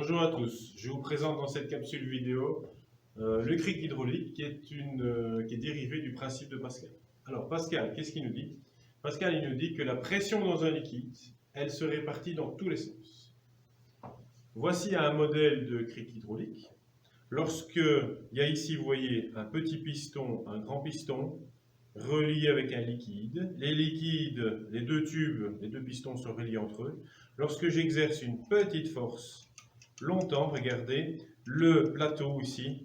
Bonjour à tous, je vous présente dans cette capsule vidéo le cric hydraulique qui est dérivé du principe de Pascal. Alors Pascal, qu'est-ce qu'il nous dit? Pascal, il nous dit que la pression dans un liquide, elle se répartit dans tous les sens. Voici un modèle de cric hydraulique. Lorsque il y a ici, vous voyez, un petit piston, un grand piston, relié avec un liquide. Les liquides, les deux tubes, les deux pistons sont reliés entre eux. Lorsque j'exerce une petite force, longtemps, regardez, le plateau ici,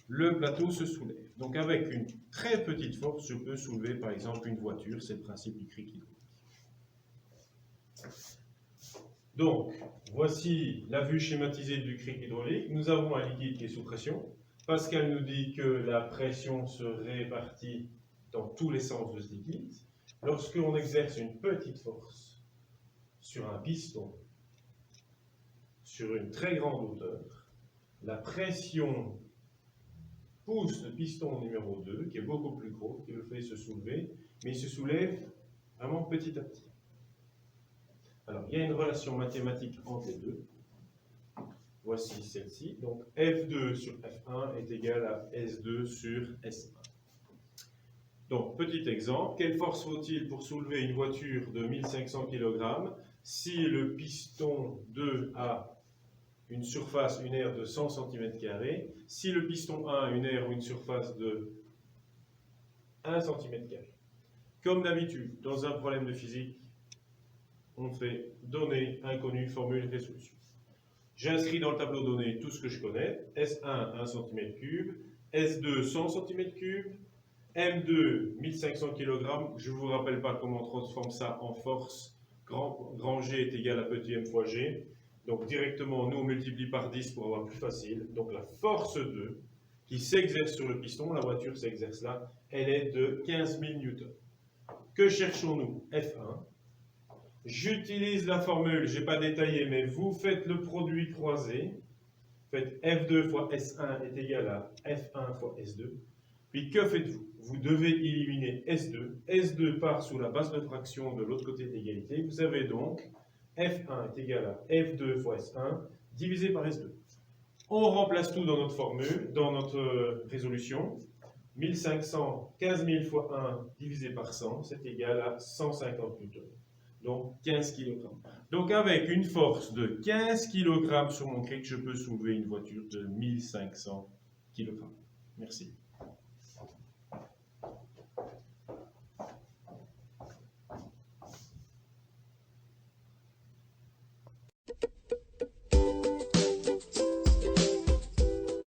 le plateau se soulève. Donc avec une très petite force, je peux soulever par exemple une voiture, c'est le principe du cric hydraulique. Donc, voici la vue schématisée du cric hydraulique. Nous avons un liquide qui est sous pression. Pascal nous dit que la pression se répartit dans tous les sens de ce liquide. Lorsque l'on exerce une petite force sur un piston, sur une très grande hauteur, la pression pousse le piston numéro 2, qui est beaucoup plus gros, qui le fait se soulever, mais il se soulève vraiment petit à petit. Alors, il y a une relation mathématique entre les deux. Voici celle-ci. Donc, F2 sur F1 est égal à S2 sur S1. Donc, petit exemple, quelle force faut-il pour soulever une voiture de 1500 kg si le piston 2 a une surface, une aire de 100 cm², si le piston 1 a une aire ou une surface de 1 cm². Comme d'habitude, dans un problème de physique, on fait données, inconnues, formule, résolution. J'inscris dans le tableau données tout ce que je connais. S1, 1 cm3, S2, 100 cm3, M2, 1500 kg. Je ne vous rappelle pas comment on transforme ça en force. Grand G est égal à petit m fois G. Donc directement, nous on multiplie par 10 pour avoir plus facile. Donc la force 2 qui s'exerce sur le piston, la voiture s'exerce là, elle est de 15 000 Newton. Que cherchons-nous? F1. J'utilise la formule, je n'ai pas détaillé, mais vous faites le produit croisé. Faites F2 fois S1 est égal à F1 fois S2. Puis que faites-vous? Vous devez éliminer S2. S2 part sous la base de fraction de l'autre côté de l'égalité. Vous avez donc F1 est égal à F2 fois S1 divisé par S2. On remplace tout dans notre formule, dans notre résolution. 1500, 15 000 fois 1 divisé par 100, c'est égal à 150 Newton. Donc 15 kg. Donc avec une force de 15 kg sur mon cric, je peux soulever une voiture de 1500 kg. Merci.